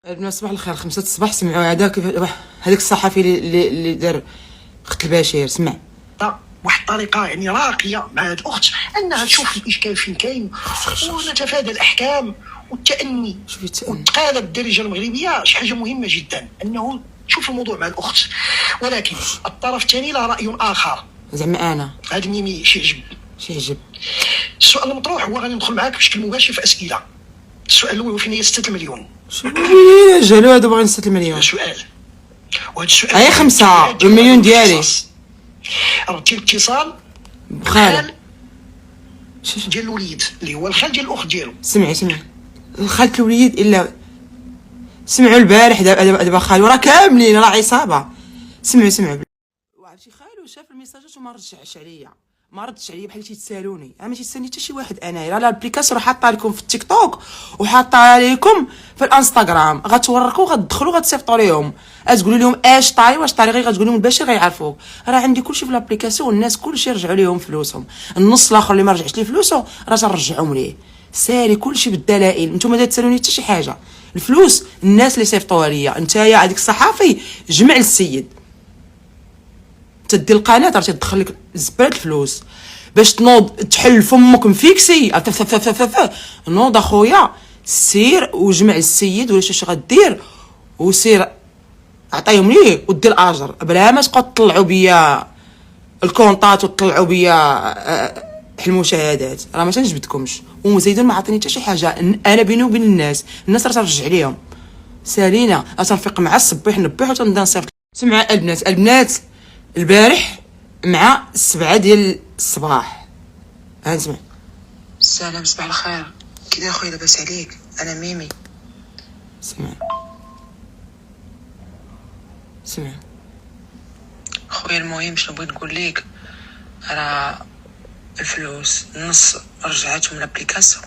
البنات صباح الخير. 5 الصباح سمعوا هذاك الصحفي اللي دار قتل البشير. سمع واحد الطريقه يعني راقيه مع هذه الاخت انها تشوف الاشكال فين كاين ونتفادى الاحكام والتاني والتقالب بالدارجه المغربيه. شي حاجه مهمه جدا انه تشوف الموضوع مع الاخت، ولكن الطرف الثاني له راي اخر. زعما انا هذا ميمي شي عجب. السؤال المطروح هو غادي ندخل معاك بشكل مباشر في اسئله. السؤال الاول هو فين هي 6 المليون؟ شو جالو هادو باغيين 6 المليون؟ سؤال، وهذا السؤال هي 5 المليون ديالي. ردتي الاتصال خال ديال الوليد اللي هو الخال ديال الاخت ديالو. سمعي خالة الوليد الا سمعوا البارح. دابا خالو راه كاملين راه عصابه. سمعوا وعرفتي خالو شاف الميساجات وما رجعش عليا، ما ردش عليا بحال تيتسالوني. انا ما تيسالني حتى شي واحد. انايا راه الابليكاسيون راه حاطه لكم في التيك توك وحاطه لكم في الانستغرام. غتوركوا غتدخلوا غتصيفطوا لهم غتقولوا لهم اش طاري واش طاري، غير غتقول لهم البشير غيعرفوك. راه عندي كلشي في الابليكاسيون والناس كلشي رجعوا ليهم فلوسهم. النص الاخر اللي ما رجعش ليه فلوسه راه تنرجعهم ليه. سالي كلشي بالدلائل. نتوما ما تسالوني حتى شي حاجه. الفلوس الناس اللي صيفطوها ليا. نتايا هذيك الصحافي جمع السيد تدي القناه راه تدخل لك زباله الفلوس باش تنوض تحل فمك مفيكسي. نوض اخويا سير وجمع السيد ولا شي غدير وسير عطيهم ليه ودير الاجر بلا ما تبقاو تطلعوا بيا الكونطات وتطلعوا بيا المشاهدات. راه ما تنجبدكمش. وزيدون ما عطيني حتى شي حاجه. انا بيني وبين الناس راه ترجع ليهم. سالينا تنفيق مع الصبيح نبيح وتنبدا نصيفط. سمع البنات البارح مع 7 ديال الصباح. نسمع. السلام صباح الخير. كي داير خويا؟ لاباس عليك؟ انا ميمي. سمع خويا المهم شنو بغيت نقول لك، راه الفلوس النص رجعتهم لابليكاسيون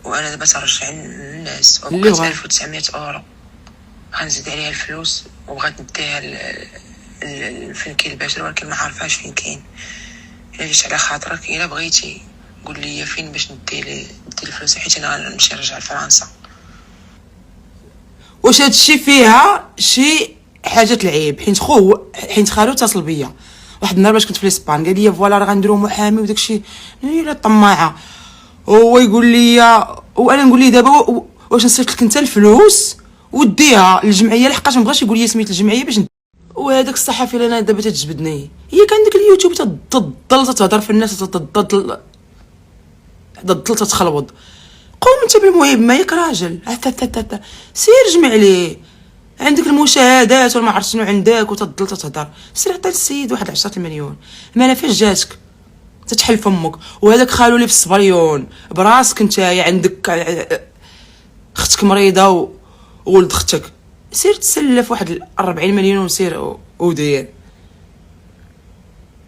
وانا دابا ترجع للناس وبقات 1900 اورو. غنزيد عليها الفلوس وبغات نديها فين كاين البشر ولكن ما عارفاش فين كاين. الا جيت على خاطرك الا بغيتي قول لي فين باش ندي الفلوس حيت انا غنمشي نرجع لفرنسا. واش هادشي فيها شي حاجه العيب؟ حيت خالو اتصل بيا واحد النهار باش كنت في الاسبان قال لي فوالا راه غنديروا محامي وداكشي. لا طماعه. هو يقول لي وانا نقول ليه دابا واش نصيفط لك انت الفلوس وديها للجمعيه لحقاش ما بغاش يقول لي سميت الجمعيه باش وهذاك الصحفي اللي انا دابا تتجبدني هي كان داك اليوتيوب تضل تهضر في الناس تضل تتخلوض. قوم انت بالمهم ما ياك راجل سير جمع ليه عندك المشاهدات وما عرفت شنو عندك وتضل تهضر. سير عطي السيد واحد 10 مليون. ما انا فاش جاتك تتحل فمك. وهذاك خالو اللي في الصبريون براسك نتايا عندك اختك مريضه وولد اختك. سير تسلف واحد 40 مليون وسير ودير.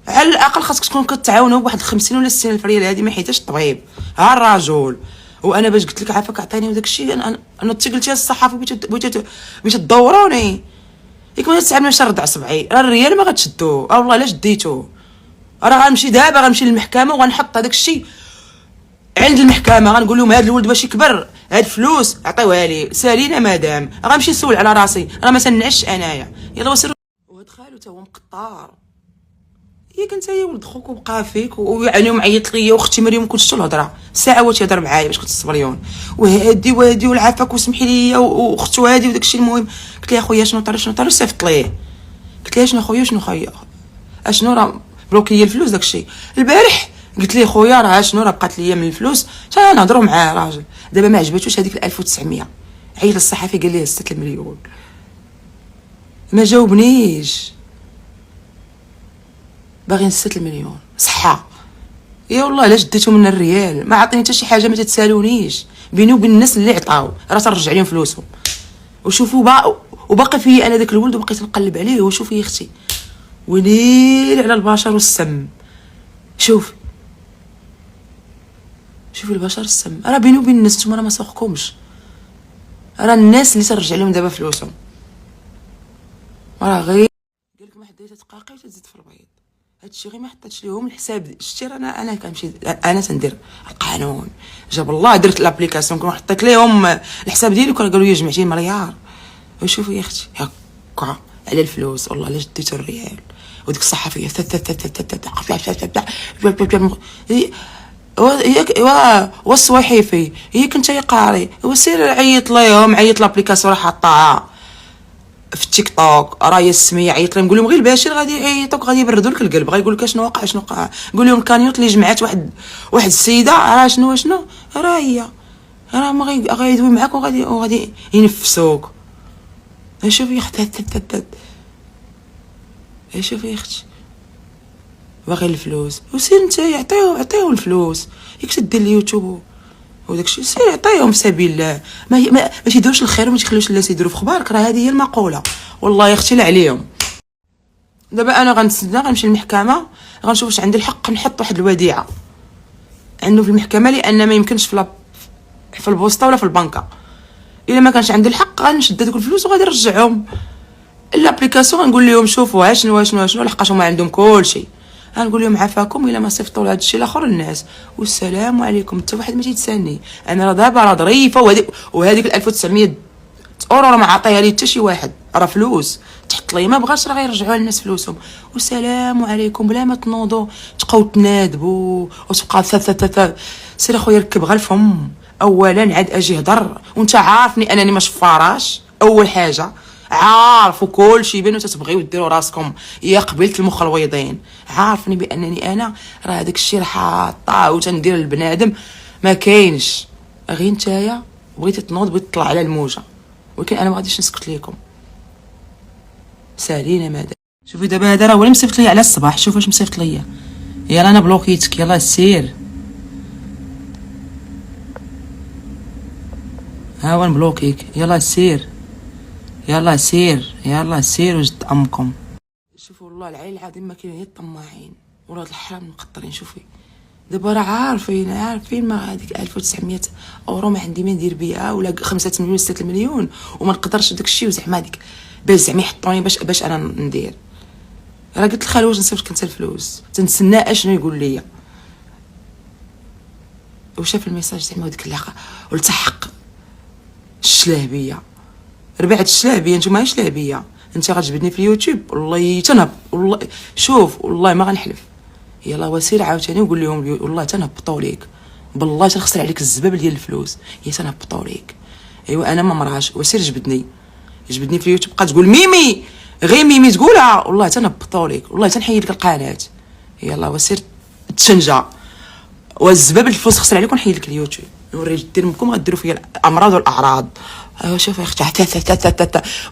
على الاقل خاصك تكون كتعاونوا بواحد 50 ولا 60 الف ريال. هذه ما حيتاش الطبيب. ها الرجل. وانا باش قلت لك عافاك عطيني وداك الشيء انا قلت يا الصحافي بغيتو تدوروني. ياك ما تسعد ما شرد صبعي. راه الريال ما غتشدوه. والله الا شديتو راه غنمشي دابا غنمشي للمحكمه وغنحط هذاك الشيء عند المحكمه. غنقول لهم هذا الولد باش يكبر هاد الفلوس عطيوها لي. سالينا مدام غنمشي نسول على راسي راه ما تنعش انايا. يلا وسير. وهاد خالو تا هو مقطار. ياك انت يا ولد خوك وبقى فيك ويعني معيط ليا واختي مريم كنت شتو الهضره ساعه هو تيهضر معايا باش كنت الصبريون وهادي والعافاك وسمحي لي واختو هادي وداك الشيء. المهم قلت لها خويا شنو طاري صيفط ليه. قلت لها شنو خويا اشنو راه بلوكي الفلوس داك الشيء. البارح قلت لي خويا راه شنو راه بقات ليا من الفلوس. تا نهضروا معاه راجل دابا ما عجبتوش هذيك 1900. عيط للصحفي قال لي 6 مليون ما جاوبنيش. باغي 6 المليون صحه. يا والله الا شديتو من الريال ما عطيني حتى شي حاجه. ما تتسالونيش بيني وبين الناس اللي عطاو راه ترجع لهم فلوسهم. وشوفوا وباقي في انا داك الولد وبقيت نقلب عليه. وشوفي يا اختي وليل على البشر والسم. شوفي البشر السم. راه بيني وبين الناس نتوما راه ما سوقكمش. راه الناس اللي ترجع لهم دابا فلوسهم راه غير قالك ما حدا تتقاقي وتزيد في البيض. هادشي غير ما حطيتش ليهم الحساب. شتي انا كنمشي انا تندير القانون، جاب الله درت لابليكاسيون كون حطيت ليهم الحساب ديالي قالوا لي جمعتي مليار. وشوفي يا اختي هكا على الفلوس والله الا جديت الريال. وديك الصحفيه والصواحفي هي كنت قاري وسير عيط ليهم، عيط لابليكاسيون راه حطاها في التيك توك راهي السميه، عيط لهم قول لهم غير البشير غادي يعيطوك غادي يبردوا لك القلب، غايقول لك شنو وقع شنو وقع. قول لهم الكانيوت اللي جمعات واحد السيده راه شنو راه هي راه ما غيدوي معاك وغادي ينفسوك. شوفي يا اختي شوفي يا اختي باغي الفلوس وسير انت عطيهم الفلوس. ياك تدير اليوتيوب وداكشي سير عطيهم في سبيل الله. ما تيديروش الخير وما تخليوش الناس يديروا في خبارك، راه هذه هي المقوله. والله يا اختي لا عليهم. دابا انا غنتسنى غنمشي للمحكمه غنشوف واش عندي الحق نحط واحد الوديعه عنده في المحكمه، لان ما يمكنش في البوسطه ولا في البنكه. الا ما كانش عندي الحق غنشد هذوك الفلوس وغادي نرجعهم الابليكاسيون. غنقول لهم شوفوا شنو لحقاش هما عندهم كلشي. غنقول لهم عافاكم الا ما صيفطوا لهذا الشيء الاخر الناس والسلام عليكم. حتى واحد ما تيتساني انا راه دابا راه ظريفه. وهذيك 1900 اورو راه ما عطيها لي حتى شي واحد، راه فلوس تحط لي ما بغاش راه غيرجعوها للناس فلوسهم. والسلام عليكم بلا ما تنوضوا تبقاو تنادبوا وتبقى سير اخويا ركب غير الفم. اولا عاد اجي هضر وانت عارفني انني ما شفاراش. اول حاجه عارفوا كل شيء بينو تتبغيو ديروا راسكم يا قبيله المخلويضين. عارفني بانني انا راه هذاك الشيء راه حاطاه وتندير للبنادم ما كاينش. غير نتايا بغيتي تنوض بغيتي تطلع على الموجه، ولكن انا ما غاديش نسكت ليكم. سالينا ماذا. شوفي دابا هذا راه هو اللي مصيفط ليا على الصباح. شوف واش مصيفط ليا. يلا انا بلوكيتك يلا سير. ها هو نبلوكيك يلا سير يلا سير وجد امكم. شوفوا والله العلي العظيم ما كاين غير الطماعين ولاد الحرام مقطرين. شوفي دابا راه عارفين ما هذيك 1900 اورو ما عندي ما ندير بها، ولا 5 مليون 6 مليون وما نقدرش داك الشيء. وزعما هذيك باش زعما يحطوني باش انا ندير. راه قلت لخالو واش نصيفط كنت الفلوس تنسنى اشنو يقول لي. وشاف الميساج زعما وديك اللعقه والتحق الشلهبيه. ربعت الشلهبيه نتوما شلهبيه. انت غتجبدني في اليوتيوب والله تنهب والله. شوف والله ما غنحلف. يلا وسير عاوتاني وقول لهم والله تنهبطوا ليك بالله تنخسر عليك الزباب ديال الفلوس. هي تنهبطوا ليك. ايوا انا ما مرهاش. وسير جبدني في اليوتيوب بقى تقول ميمي غير ميمي تقولها والله تنهبطوا ليك والله تنحيد لك القناه. يلا وسير تشنجا والزباب الفلوس خسر عليكم نحيد لك اليوتيوب نوري ديركم غديروا فيا الامراض والاعراض. ايوا شوف يا اختي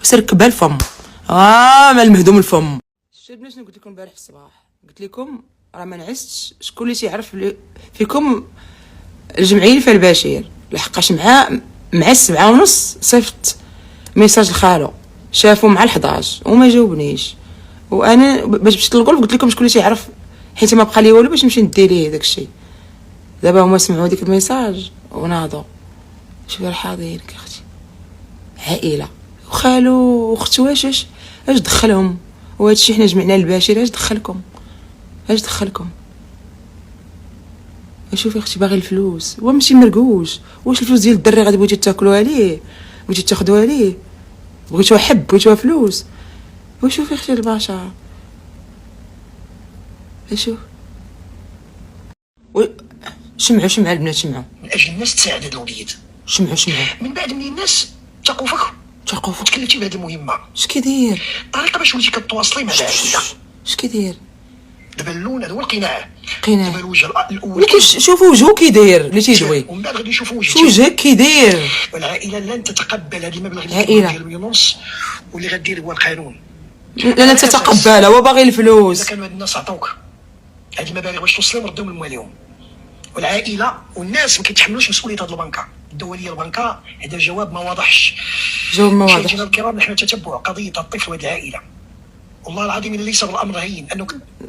وسير كبال الفم ما المهدوم الفم. شنو قلت لكم البارح في الصباح؟ قلت لكم راه ما نعستش. شكون اللي تيعرف فيكم الجمعيه اللي فيها البشير لحقاش مع 7:30 صيفط ميساج لخالو شافو مع 11 وما جاوبنيش. وانا باش مشيت للغرف قلت لكم شكون اللي تيعرف حيت ما بقى لي والو باش نمشي ندير ليه داك الشيء. دابا هما سمعوا ديك الميساج وناضوا. شوفي حاضرين اختي عائله وخالو واختي واش دخلهم. وهذا الشيء حنا جمعنا البشير اش دخلكم شوفي اختي باغي الفلوس وماشي مرقوش. واش الفلوس ديال الدري غادي بغيتي تاكلوا عليه بغيتي تاخذوا عليه بغيتوها حب بغيتوها فلوس. وشوفي اختي البشر شوف شمعوا البنات شمعوا من اجل الناس تساعد هاد الوليد. شمعوا من بعد من الناس تقوا فيك تكلمتي بهذه المهمه. اش كيدير طريقه باش وليتي كتواصلي مع العائله. اش كيدير دابا اللون هذا هو القناع. دابا الوجه الاول ولكن شوفوا وجهو كيدير اللي تيدوي ومن بعد غادي يشوفوا وجهك كيدير. والعائله لن تتقبل هذه المبلغ ديال 1,500,000 واللي غدير هو القانون. لن تتقبلها وباغي الفلوس. اذا كانوا هاد الناس عطوك هذه المبالغ باش توصلهم ردهم لمواليهم. والعائله والناس ما كيتحملوش مسؤوليه هذه البنكه الدوليه. البنكه هذا الجواب ما واضحش. مشاهدينا الكرام نحن نتتبع قضيه الطفل وهذه العائله. والله العظيم اللي ليس بالامر هين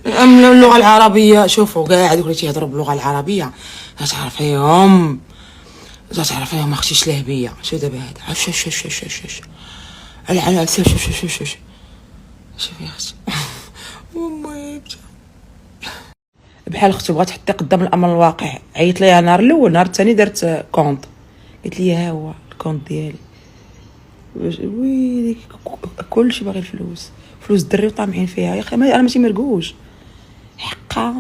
انه اللغه العربيه. شوفوا كاع هذوك اللي تيهضروا باللغه العربيه تعرفيهم اختي شلهبيه. شو دابا هذا شوف العنا شوف يا اختي امي بحال اختي بغات تحطي قدام الامر الواقع. عيط ليها نهار الاول، نهار الثاني درت كونط، قالت لي ها هو الكونط ديالي. ويلي كلشي باغي الفلوس، فلوس الدري وطامعين فيها. يا اخي انا ماشي مرقوش حقا.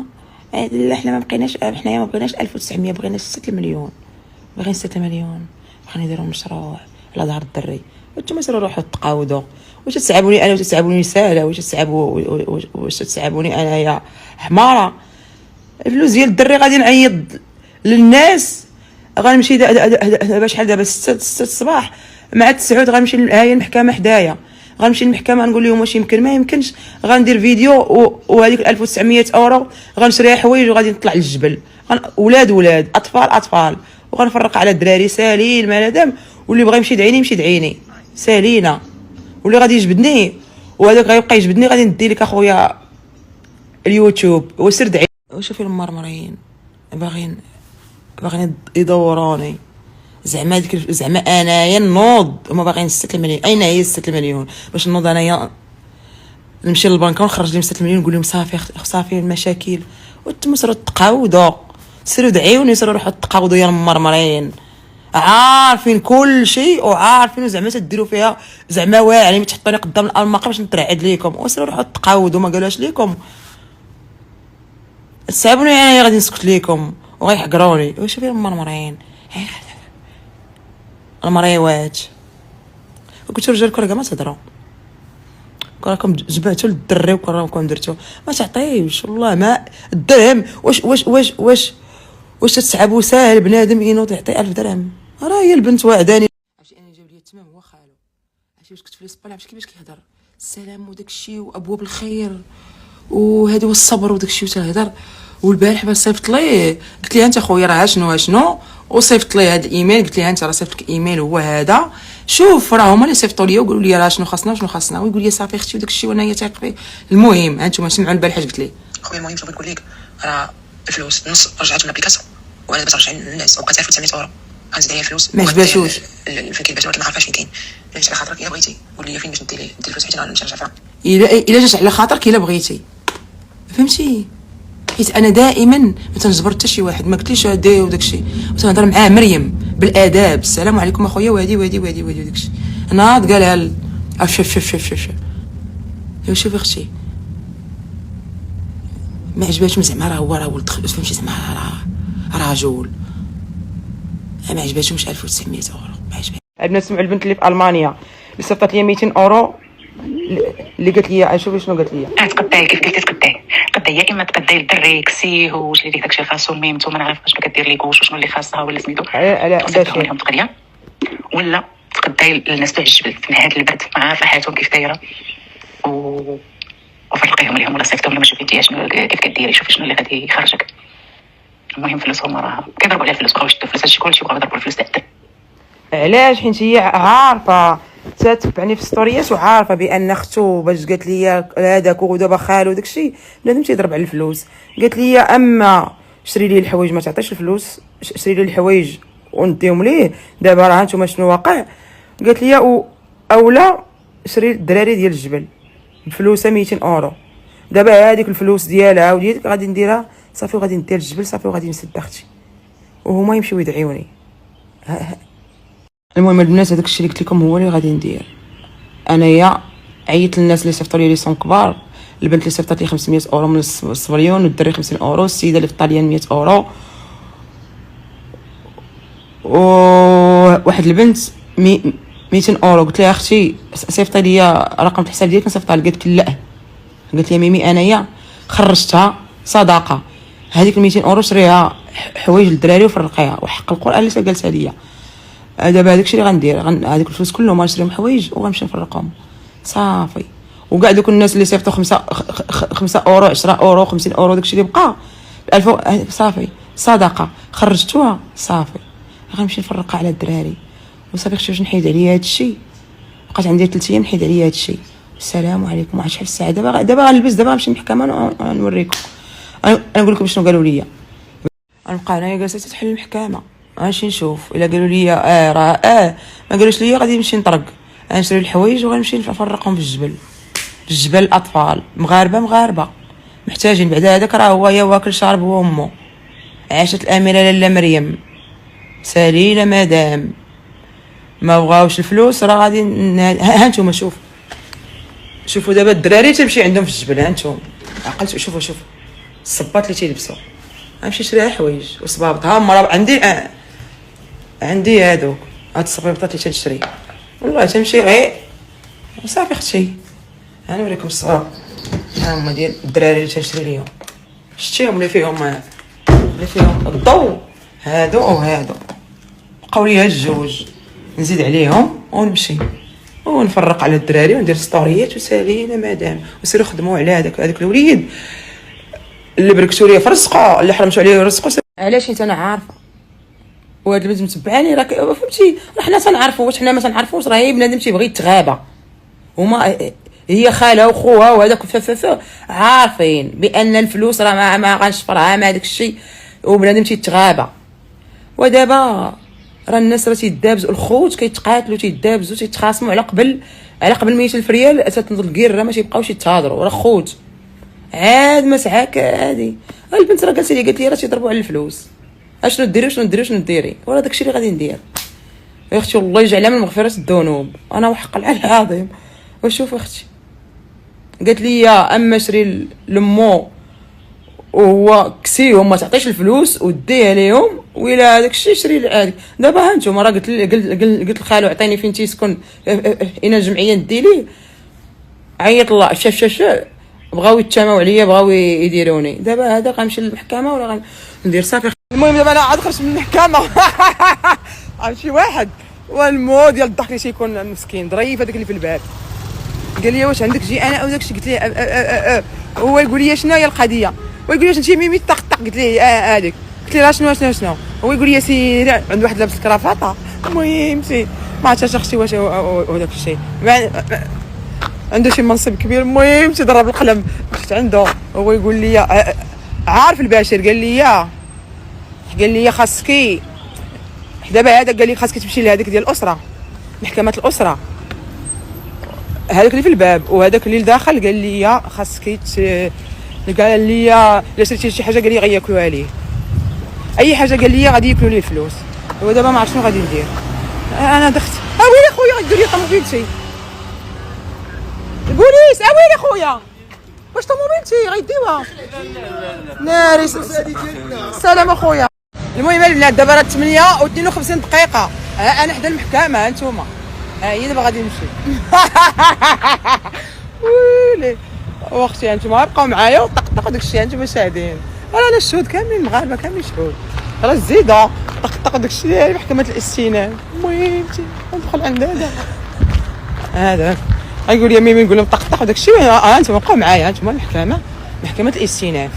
لا حنا ما بقيناش، حنايا ما بغيناش 1900، بغينا 6 مليون، باغيين 6 مليون بغينا نديرو مشروع على ظهر الدري. وانتم سيروا روحوا تقاودوا. واش تسعبوني انا، واش تسعبوني ساهله، واش تسعبوني انايا حماره؟ الفلوس ديال الدري غادي نعيط للناس. غنمشي دابا شحال دابا 6 الصباح مع 9 غنمشي هاهي المحكمه حدايا. غنمشي للمحكمه نقول لهم واش يمكن، ما يمكنش. غندير فيديو وهذيك 1900 اورو غنشريها حوايج وغادي نطلع للجبل. ولاد اطفال وغنفرق على الدراري سالين ما دام. واللي بغى يمشي يدعيني يمشي يدعيني سالينا، واللي غادي يجبدني وهذاك غيبقى يجبدني غادي ندي لك اخويا اليوتيوب وسير دعي. وشوفي المرمرين باغيين يدوروني. زعما انايا نوض، هما باغيين 6 مليون. اين هي 6 مليون باش نوض انايا نمشي للبنك ونخرج لهم 6 مليون نقول لهم صافي المشاكل؟ وانتم سيروا تقاودوا، سيروا دعيوني، سيروا روحوا تقاودوا يا المرمرين. عارفين كل شيء وعارفين زعما تديروا فيها زعما واعرين. تحطوني قدام الاماقه باش نترعد ليكم، وسيروا روحوا تقاودوا. ما قالوش ليكم تسابوني انا غادي نسكت ليكم وغيحقروني. وشوفي المرمرين المريوات. وقلت رجالكم راه ما تهضروا، راكم جبعتوا للدري وراكم درتوا ما تعطيوش والله. ما الدرهم واش تسعبوا ساهل بنادم ينوض يعطي 1000 درهم؟ راه هي البنت واعداني. عرفتي انا جاب لي التمام هو خالو. عرفتي واش كنت في الاسبان، عرفتي كيفاش كيهضر السلام وداك الشيء وابواب الخير وهذا هو الصبر وداك الشيء وتهضر. والبارح باش صيفط ليه قلت ليه انت اخويا راه شنو وصيفط ليه هذا الايميل. قلت ليه انت راه صيفط لك ايميل هو هذا، شوف راه هما اللي صيفطوا لي وقالوا لي راه شنو خاصنا ويقول لي صافي اختي وداك الشيء وانا تايق فيه. المهم هانتوما سمعوا البارح قلت ليه خويا. المهم شنو بغيت نقول لك، راه الفلوس نص رجعت من الابليكاسيون وانا باش نرجع للناس وبقات 1900 اورو. غنزيد عليا الفلوس ما عجباتوش فين كيباتوا، ولكن ما عرفاش فين كاين. على خاطرك الا بغيتي قول لي فين باش ندير الفلوس حيت انا غنمشي نرجع فيها. الا جات على خاطرك الا بغيتي، فهمتي؟ حيت انا دائما ما تنجبر حتى شي واحد. ما قلتليش هادي وداك الشيء، وتنهضر معاه مريم بالاداب. السلام عليكم اخويا وهادي وداك الشيء. ناض قالها شوف شوف اختي ما عجباتش زعما راه هو ولد فهمتي زعما راه رجل. ما عجباتهمش 1900 اورو ما عجباتش. عندنا سمعوا البنت اللي في المانيا اللي صيفطت لي 200 اورو اللي قالت لي شوفي شنو قالت لي. تقداي كيف قلتي تقداي يا اما تقداي للدري كسيه وشري ليه داكشي خاصو الميمتو ما نعرف شنو كدير ليك وشنو اللي خاصها ولا سميتو على لهم تقريه، ولا تقداي للناس تاع الجبل في نهايه البرد مع فرحاتهم كيف دايره وفرقيهم لهم ولا صيفطهم لهم شوفي شنو كيف كديري شوفي شنو اللي غادي يخرجك. المهم فلوسهم راه كيضربوا على الفلوس، بغاو يشدوا فلوس هادشي كلشي بغاو يضربوا الفلوس تاع الدري. علاش؟ حيت هي عارفه تتبعني في ستوريات وعارفه بان اختو باش قالت لي هذاك ودابا خالو داكشي بنادم تيضرب على الفلوس. قالت لي اما شري لي الحوايج ما تعطيش الفلوس، شري لي الحوايج ونديهم ليه. دابا راه هانتوما شنو واقع. قالت لي اولا شري الدراري ديال الجبل بفلوسها 200 اورو. دابا هذيك الفلوس ديالها وديالك غادي نديرها صافي وغادي ندير الجبل صافي وغادي نسد اختي وهما يمشيو يدعيوني. المهم البنات هذاك الشيء اللي قلت لكم هو اللي غادي ندير. انايا عيطت للناس اللي صيفطوا لي سون كبار. البنت اللي صيفطت لي 500 اورو من الصبريون والدري 50 اورو، السيده اللي في الطاليان 100 اورو، وواحد البنت 200 اورو. قلت لها اختي صيفطي لي رقم الحساب ديالك نصيفطها لك. قالت لي لا، قالت لي ميمي انايا خرجتها صدقه هذيك 200 اورو شريها حوايج للدراري وفرقيها وحق القران اللي قالتها ليا. دابا هذاك الشيء اللي غندير هذيك الفلوس كلهم غنشريهم حوايج وغنمشي نفرقهم صافي. وكاع دوك الناس اللي صيفطوا 5 اورو 10 اورو 50 اورو داك الشيء اللي بقى 1000 صافي صدقه خرجتوها صافي غنمشي نفرقها على الدراري وصافي. اختي واش نحيد عليا هذا الشيء؟ بقات عندي 3 ايام نحيد عليا هذا الشيء. السلام عليكم. شحال الساعه دابا غنلبس دابا غنمشي للمحكمه نوريكم. انا نقول لكم شنو قالوا لي. غنبقى هنايا جالسه تحل المحكمه غنمشي نشوف. الا قالوا لي راه ما قالوش لي غادي نمشي نطرق غنشري الحوايج وغنمشي نفرقهم في الجبل. الاطفال مغاربه محتاجين بعد هذاك راه هو يا واكل شارب هو امه. عاشت الاميره لاله مريم سالينا مادام ما بغاوش الفلوس راه غادي ها انتم شوفوا دابا الدراري تمشي عندهم في الجبل. ها انتم عقلتوا شوفوا الصباط اللي تيلبسوا غنمشي نشري حوايج وصبابط. ها مرة عندي هادوك هاد الصبابطات اللي تنشري والله تمشي غير صافي اختي. انا نوريكم الصور ها هما ديال الدراري اللي تنشري ليهم. شتيهم اللي فيهم الضوء هادو وهادو بقاو لي هاد الجوج نزيد عليهم ونمشي ونفرق على الدراري وندير ستوريات وسالينا مادام وسيروا خدموا على هذاك الوليد اللي بركتوا ليه في رزقه اللي حرمتوا عليه رزقه. علاش حيت انا عارفه وهاد البنت متبعاني راك فهمتي. حنا تنعرفوا واش حنا ما تنعرفوش راه هي بنادم تيبغي يتغابى وما هي خالها وخوها وهذاك عارفين بان الفلوس راه ما غنشفرها ما داك الشيء وبنادم تيتغابى. ودابا راه الناس راه تيدابزوا الخوت كيتقاتلوا تيدابزوا تيتخاصموا على قبل 1000 ريال تنضل الكيره ما تيبقاوش يتهضروا راه خوت عاد مسعاك. هادي البنت راه قالت لي راه تيضربوا على الفلوس. اشنو ديري وراه داكشي اللي غادي ندير يا اختي. والله يجعلها من مغفرة الذنوب انا وحق العظيم. وشوف اختي قالت لي اما شري لمو وهو كسيهم ما تعطيش الفلوس وديها ليهم ولا داك الشيء شري العادي. دابا ها انتم راه قلت لخالو عطيني فين تيسكن اين الجمعيه ندي ليه عيط الله شاف بغاو يتشاموا عليا بغاو يديروني. دابا هذا غنمشي للمحكمه ولا غندير صافي. المهم دابا انا عاد خرجت من المحكمه عاد شي واحد والمو ديال الضحك اللي تيكون مسكين ظريف هذاك اللي في الباب قال لي واش عندك جي انا او داكشي. قلت ليه هو يقول لي شنو هي القضيه ويقول لي واش انت ميمي طق قلت ليه هذيك. قلت ليه شنو هو يقول لي سيدي عند واحد لابس الكرافطه. المهم ما عرفتش اختي واش هو داك الشيء عنده شي منصب كبير. المهم تضرب القلم مشيت عنده هو يقول لي عارف الباشر قال لي خاصك دابا هذا قال لي خاصك تمشي لهذيك ديال الاسره محكمه الاسره هذاك اللي في الباب وهذاك اللي لداخل قال لي خاصك قال لي الا شريتي شي حاجه قال لي غياكلوها ليه اي حاجه قال لي غادي ياكلوا ليه الفلوس. ودابا ما عرفت شنو غادي ندير. انا دخت ويلي خويا غيدير لي طوموبيلتي البوليس ويلي خويا واش طوموبيلتي غيديوها ناري سلام اخويا. المهم البنات دابا راه 8:52 دقيقه انا حدا المحكمه هانتوما هي دابا غادي نمشي ويلي واختي هانتوما بقاو معايا وطقطق داكشي هانتوما شاهدين انا الشهود كاملين مغاربه كاملين شهود راه الزيده طقطق داكشي ديال محكمه الاستئناف. المهم ندخل عند هذا غيقول لي ميمي نقول لهم طقطق داكشي هانتوما بقاو معايا هانتوما المحكمه محكمه الاستئناف.